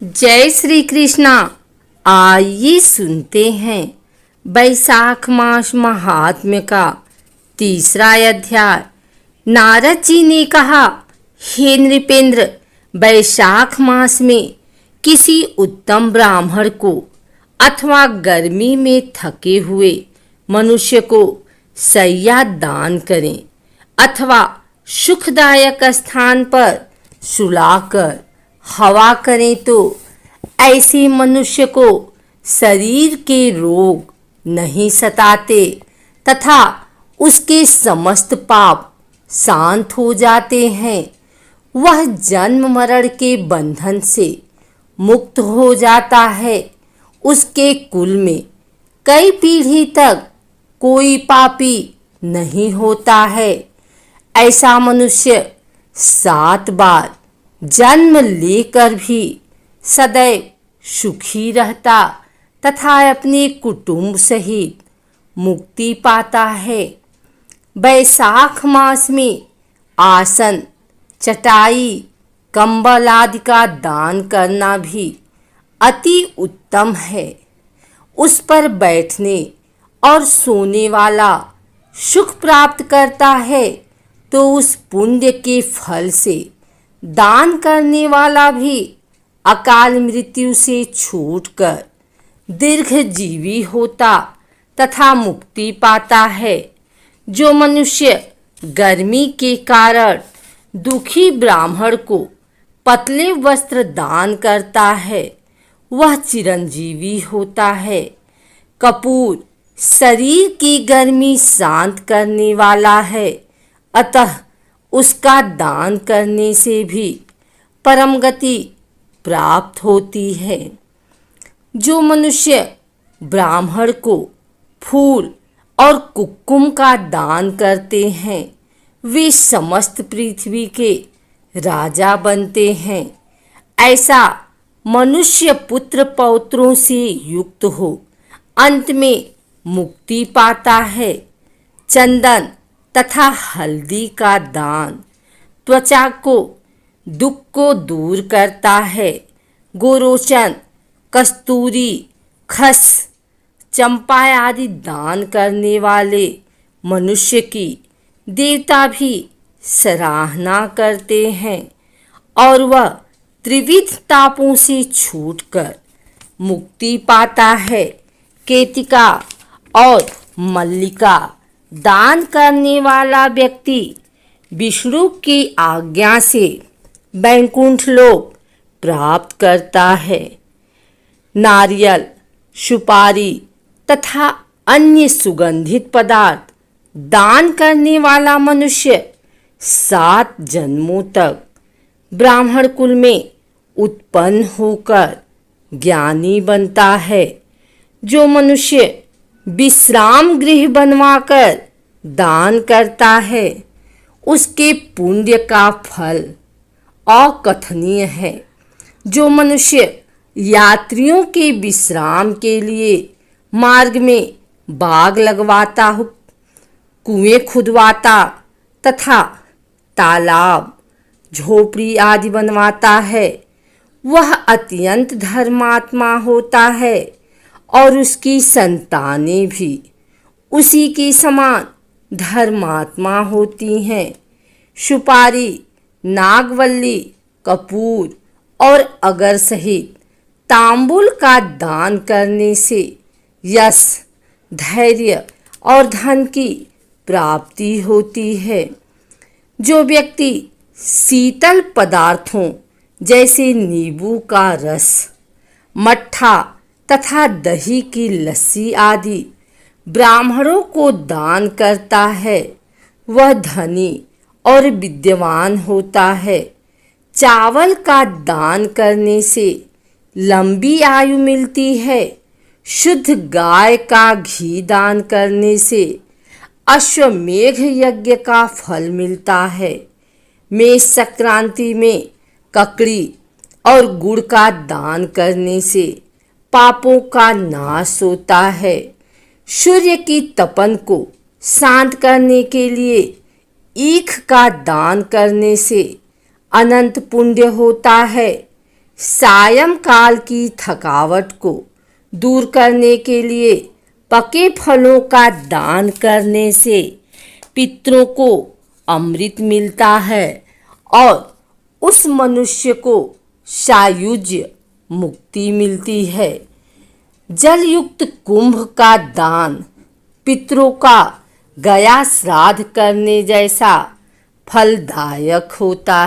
जय श्री कृष्णा। आइए सुनते हैं बैसाख मास महात्म्य का तीसरा अध्याय। नारद जी ने कहा, हे नृपेंद्र, बैसाख मास में किसी उत्तम ब्राह्मण को अथवा गर्मी में थके हुए मनुष्य को शैया दान करें अथवा सुखदायक स्थान पर सुलाकर हवा करें तो ऐसे मनुष्य को शरीर के रोग नहीं सताते तथा उसके समस्त पाप शांत हो जाते हैं। वह जन्म मरण के बंधन से मुक्त हो जाता है। उसके कुल में कई पीढ़ी तक कोई पापी नहीं होता है। ऐसा मनुष्य 7 बार जन्म लेकर भी सदैव सुखी रहता तथा अपने कुटुंब सहित मुक्ति पाता है। बैसाख मास में आसन, चटाई, कंबल आदि का दान करना भी अति उत्तम है। उस पर बैठने और सोने वाला सुख प्राप्त करता है तो उस पुण्य के फल से दान करने वाला भी अकाल मृत्यु से छूटकर दीर्घजीवी होता तथा मुक्ति पाता है। जो मनुष्य गर्मी के कारण दुखी ब्राह्मण को पतले वस्त्र दान करता है वह चिरंजीवी होता है। कपूर शरीर की गर्मी शांत करने वाला है, अतः उसका दान करने से भी परम गति प्राप्त होती है। जो मनुष्य ब्राह्मण को फूल और कुक्कुम का दान करते हैं वे समस्त पृथ्वी के राजा बनते हैं। ऐसा मनुष्य पुत्र पौत्रों से युक्त हो अंत में मुक्ति पाता है। चंदन तथा हल्दी का दान त्वचा को दुख को दूर करता है। गोरोचन, कस्तूरी, खस, चंपा आदि दान करने वाले मनुष्य की देवता भी सराहना करते हैं और वह त्रिविध तापों से छूटकर मुक्ति पाता है। केतिका और मल्लिका दान करने वाला व्यक्ति विष्णु की आज्ञा से वैकुंठ लोक प्राप्त करता है। नारियल, सुपारी तथा अन्य सुगंधित पदार्थ दान करने वाला मनुष्य 7 जन्मों तक ब्राह्मण कुल में उत्पन्न होकर ज्ञानी बनता है। जो मनुष्य विश्राम गृह बनवाकर दान करता है उसके पुण्य का फल अकथनीय है। जो मनुष्य यात्रियों के विश्राम के लिए मार्ग में बाग लगवाता हो, कुएं खुदवाता तथा तालाब, झोपड़ी आदि बनवाता है वह अत्यंत धर्मात्मा होता है और उसकी संतानें भी उसी के समान धर्मात्मा होती हैं। सुपारी, नागवल्ली, कपूर और अगर सहित तांबुल का दान करने से यश, धैर्य और धन की प्राप्ति होती है। जो व्यक्ति शीतल पदार्थों जैसे नींबू का रस, मट्ठा तथा दही की लस्सी आदि ब्राह्मणों को दान करता है वह धनी और विद्वान होता है। चावल का दान करने से लंबी आयु मिलती है। शुद्ध गाय का घी दान करने से अश्वमेघ यज्ञ का फल मिलता है। मेष संक्रांति में ककड़ी और गुड़ का दान करने से पापों का नाश होता है। सूर्य की तपन को शांत करने के लिए ईख का दान करने से अनंत पुण्य होता है। सायंकाल की थकावट को दूर करने के लिए पके फलों का दान करने से पितरों को अमृत मिलता है और उस मनुष्य को सायुज्य मुक्ति मिलती है। जलयुक्त कुंभ का दान पितरों का गया श्राद्ध करने जैसा फलदायक होता है।